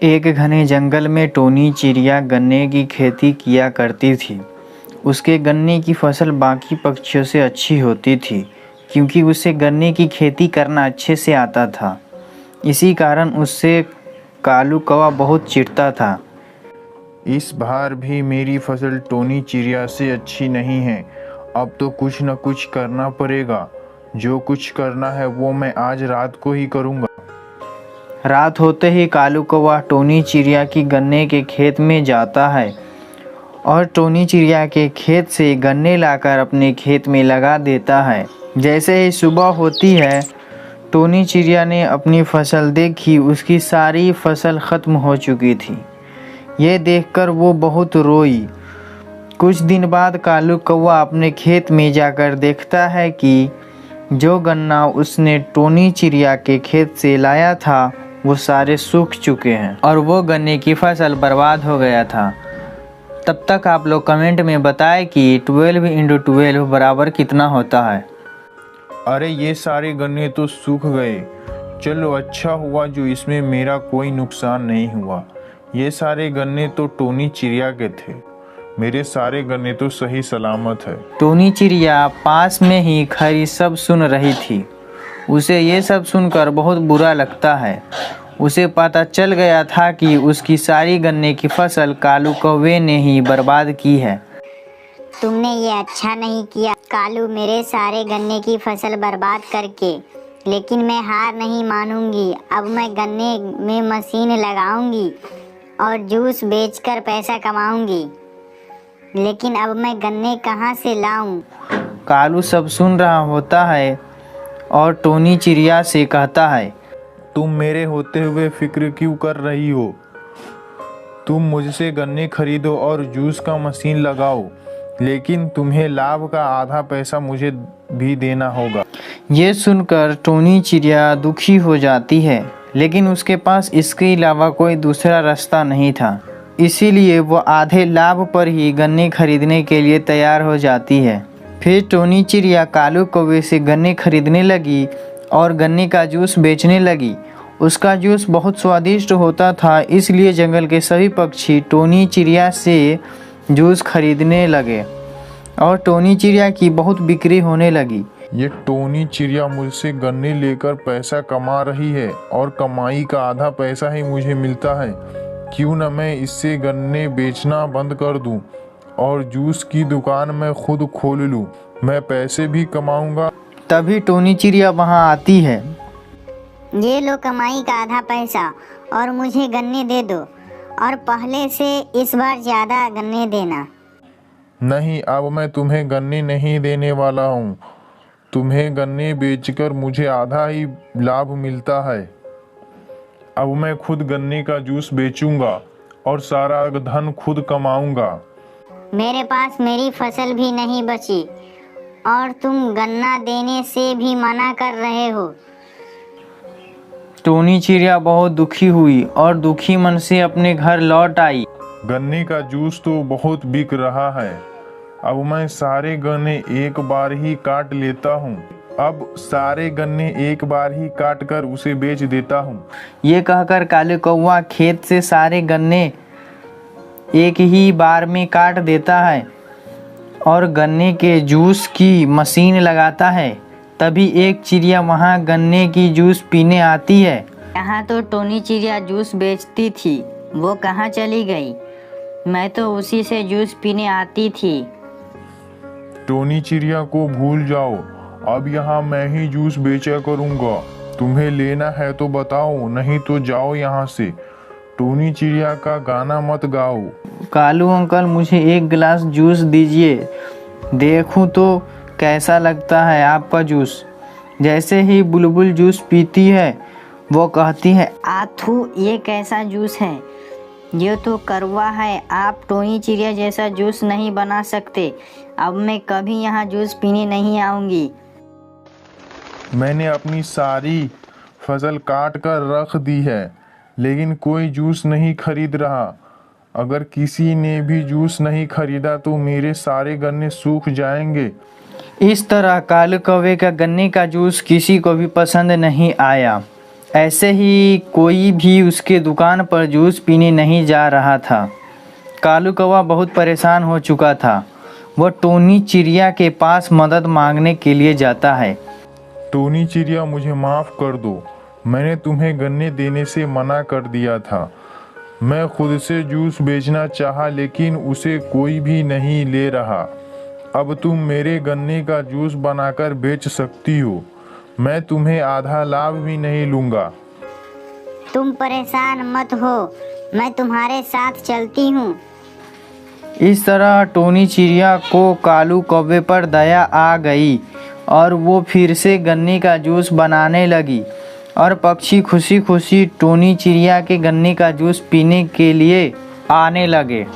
एक घने जंगल में टोनी चिड़िया गन्ने की खेती किया करती थी। उसके गन्ने की फसल बाकी पक्षियों से अच्छी होती थी, क्योंकि उसे गन्ने की खेती करना अच्छे से आता था। इसी कारण उससे कालू कौवा बहुत चिढ़ता था। इस बार भी मेरी फसल टोनी चिड़िया से अच्छी नहीं है। अब तो कुछ न कुछ करना पड़ेगा। जो कुछ करना है वो मैं आज रात को ही करूँगा। रात होते ही कालू कौवा टोनी चिड़िया की गन्ने के खेत में जाता है और टोनी चिड़िया के खेत से गन्ने लाकर अपने खेत में लगा देता है। जैसे ही सुबह होती है, टोनी चिड़िया ने अपनी फसल देखी। उसकी सारी फसल ख़त्म हो चुकी थी। ये देखकर वो बहुत रोई। कुछ दिन बाद कालू कौवा अपने खेत में जाकर देखता है कि जो गन्ना उसने टोनी चिड़िया के खेत से लाया था वो सारे सूख चुके हैं और वो गन्ने की फसल बर्बाद हो गया था। तब तक आप लोग कमेंट में बताएं कि 12 × 12 बराबर कितना होता है। अरे ये सारे गन्ने तो सूख गए। चलो अच्छा हुआ जो इसमें मेरा कोई नुकसान नहीं हुआ। ये सारे गन्ने तो टोनी चिड़िया के थे। मेरे सारे गन्ने तो सही सलामत है। टोनी चिड़िया पास में ही खड़ी सब सुन रही थी। उसे ये सब सुनकर बहुत बुरा लगता है। उसे पता चल गया था कि उसकी सारी गन्ने की फसल कालू कौवे ने ही बर्बाद की है। तुमने ये अच्छा नहीं किया कालू, मेरे सारे गन्ने की फसल बर्बाद करके। लेकिन मैं हार नहीं मानूंगी। अब मैं गन्ने में मशीन लगाऊंगी और जूस बेचकर पैसा कमाऊंगी। लेकिन अब मैं गन्ने कहाँ से लाऊं? कालू सब सुन रहा होता है और टोनी चिड़िया से कहता है, तुम मेरे होते हुए फिक्र क्यों कर रही हो? तुम मुझसे गन्ने खरीदो और जूस का मशीन लगाओ, लेकिन तुम्हें लाभ का आधा पैसा मुझे भी देना होगा। ये सुनकर टोनी चिड़िया दुखी हो जाती है, लेकिन उसके पास इसके अलावा कोई दूसरा रास्ता नहीं था। इसीलिए वो आधे लाभ पर ही गन्ने खरीदने के लिए तैयार हो जाती है। फिर टोनी चिड़िया कालू कौवे से गन्ने खरीदने लगी और गन्ने का जूस बेचने लगी। उसका जूस बहुत स्वादिष्ट होता था, इसलिए जंगल के सभी पक्षी टोनी चिड़िया से जूस खरीदने लगे और टोनी चिड़िया की बहुत बिक्री होने लगी। ये टोनी चिड़िया मुझसे गन्ने लेकर पैसा कमा रही है और कमाई का आधा पैसा ही मुझे मिलता है। क्यों न मैं इससे गन्ने बेचना बंद कर दूं और जूस की दुकान मैं खुद खोल लूं। मैं पैसे भी कमाऊंगा। तभी टोनी चिड़िया वहाँ आती है। ये लो कमाई का आधा पैसा और मुझे गन्ने दे दो, और पहले से इस बार ज़्यादा गन्ने देना। नहीं, अब मैं तुम्हें गन्ने नहीं देने वाला हूँ। तुम्हें गन्ने बेचकर मुझे आधा ही लाभ मिलता है। अब मैं खुद गन्ने का जूस बेचूंगा और सारा धन खुद कमाऊंगा। मेरे पास मेरी फसल भी नहीं बची और तुम गन्ना देने से भी मना कर रहे हो। टोनी चिड़िया बहुत दुखी हुई और दुखी मन से अपने घर लौट आई। गन्ने का जूस तो बहुत बिक रहा है। अब मैं सारे गन्ने एक बार ही काट लेता हूँ। अब सारे गन्ने एक बार ही काट कर उसे बेच देता हूँ। ये कहकर कालू कौवा खेत से सारे गन्ने एक ही बार में काट देता है और गन्ने के जूस की मशीन लगाता है। तभी एक चिड़िया वहाँ गन्ने की जूस पीने आती है। यहाँ तो टोनी चिड़िया जूस बेचती थी, वो कहाँ चली गई? मैं तो उसी से जूस पीने आती थी। टोनी चिड़िया को भूल जाओ। अब यहाँ मैं ही जूस बेचा करूँगा। तुम्हें लेना है तो बताओ, नहीं तो जाओ यहाँ से। टोनी चिड़िया का गाना मत गाओ। कालू अंकल, मुझे एक गिलास जूस दीजिए, देखूं तो कैसा लगता है आपका जूस। जैसे ही बुलबुल जूस पीती है, वो कहती है, आथू, ये कैसा जूस है? ये तो कड़वा है। आप टोनी चिड़िया जैसा जूस नहीं बना सकते। अब मैं कभी यहाँ जूस पीने नहीं आऊँगी। मैंने अपनी सारी फसल काट कर रख दी है, लेकिन कोई जूस नहीं खरीद रहा। अगर किसी ने भी जूस नहीं खरीदा तो मेरे सारे गन्ने सूख जाएंगे। इस तरह कालू कौवे का गन्ने का जूस किसी को भी पसंद नहीं आया। ऐसे ही कोई भी उसके दुकान पर जूस पीने नहीं जा रहा था। कालू कौवा बहुत परेशान हो चुका था। वह टोनी चिड़िया के पास मदद मांगने के लिए जाता है। टोनी चिड़िया, मुझे माफ़ कर दो। मैंने तुम्हें गन्ने देने से मना कर दिया था। मैं खुद से जूस बेचना चाहा लेकिन उसे कोई भी नहीं ले रहा। अब तुम मेरे गन्ने का जूस बनाकर बेच सकती हो। मैं तुम्हें आधा लाभ भी नहीं लूँगा। तुम परेशान मत हो, मैं तुम्हारे साथ चलती हूँ। इस तरह टोनी चिड़िया को कालू कौवे पर दया आ गई और वो फिर से गन्ने का जूस बनाने लगी और पक्षी खुशी खुशी टोनी चिड़िया के गन्ने का जूस पीने के लिए आने लगे।